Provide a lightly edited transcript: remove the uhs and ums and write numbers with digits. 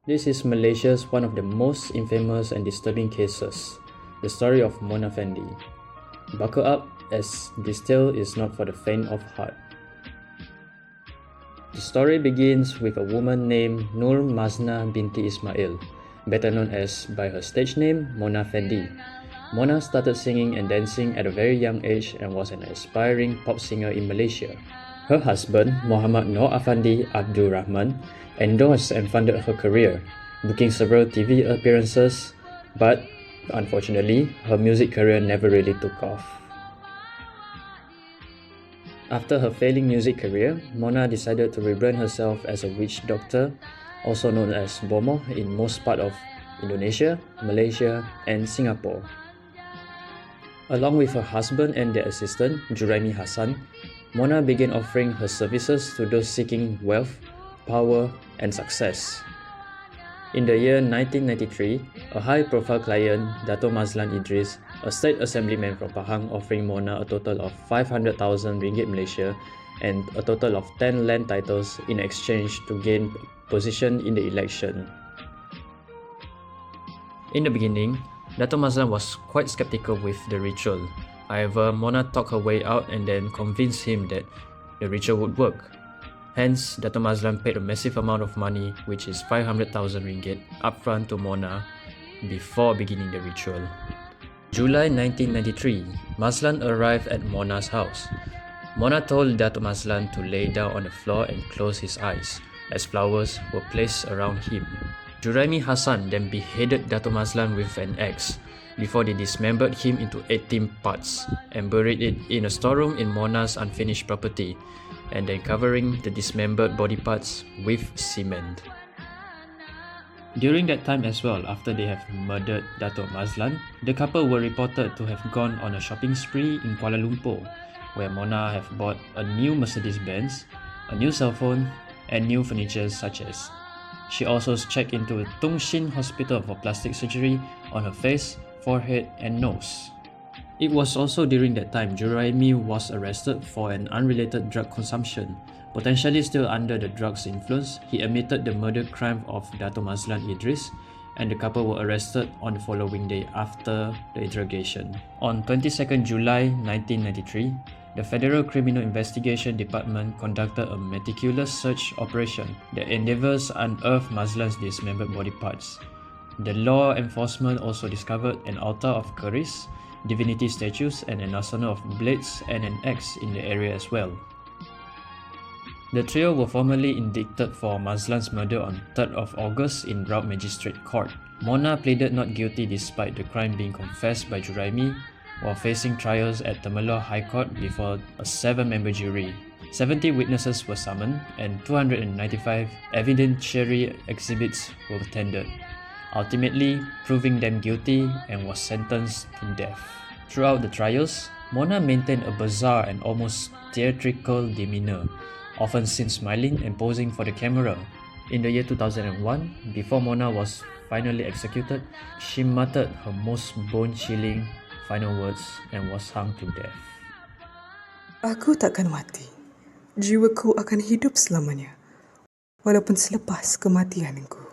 This is Malaysia's one of the most infamous and disturbing cases, the story of Mona Fandey. Buckle up, as this tale is not for the faint of heart. The story begins with a woman named Nur Mazna binti Ismail, better known as by her stage name Mona Fandey. Mona started singing and dancing at a very young age and was an aspiring pop singer in Malaysia. Her husband, Muhammad Noor Afandi Abdul Rahman, endorsed and funded her career, booking several TV appearances, but unfortunately, her music career never really took off. After her failing music career, Mona decided to rebrand herself as a witch doctor, also known as Bomoh in most parts of Indonesia, Malaysia, and Singapore. Along with her husband and their assistant, Juraimi Hassan, Mona began offering her services to those seeking wealth, power, and success. In the year 1993, a high-profile client, Dato' Mazlan Idris, a state assemblyman from Pahang, offering Mona a total of 500,000 ringgit Malaysia and a total of 10 land titles in exchange to gain position in the election. In the beginning, Dato' Mazlan was quite skeptical with the ritual. However, Mona talked her way out and then convinced him that the ritual would work. Hence, Dato' Mazlan paid a massive amount of money, which is 500,000 ringgit, upfront to Mona before beginning the ritual. July 1993, Mazlan arrived at Mona's house. Mona told Dato' Mazlan to lay down on the floor and close his eyes, as flowers were placed around him. Juraimi Hassan then beheaded Dato' Mazlan with an axe, before they dismembered him into 18 parts and buried it in a storeroom in Mona's unfinished property, and then covering the dismembered body parts with cement. During that time as well, after they have murdered Dato' Mazlan, the couple were reported to have gone on a shopping spree in Kuala Lumpur, where Mona have bought a new Mercedes-Benz, a new cell phone, and new furniture such as. She also checked into Tung Shin Hospital for plastic surgery on her face, forehead, and nose. It was also during that time Juraimi was arrested for an unrelated drug consumption. Potentially still under the drugs influence, he admitted the murder crime of Dato' Mazlan Idris, and the couple were arrested on the following day after the interrogation. On 22nd July 1993, the Federal Criminal Investigation Department conducted a meticulous search operation that endeavors to unearth Mazlan's dismembered body parts. The law enforcement also discovered an altar of keris, divinity statues, and an arsenal of blades and an axe in the area as well. The trio were formally indicted for Mazlan's murder on 3rd of August in Raub Magistrate Court. Mona pleaded not guilty despite the crime being confessed by Juraimi, while facing trials at Temerloh High Court before a 7-member jury. 70 witnesses were summoned and 295 evidentiary exhibits were tendered, ultimately proving them guilty, and was sentenced to death. Throughout the trials, Mona maintained a bizarre and almost theatrical demeanor, often seen smiling and posing for the camera. In the year 2001, before Mona was finally executed, she muttered her most bone-chilling final words and was hung to death. Aku takkan mati. Jiwaku akan hidup selamanya, walaupun selepas kematianku.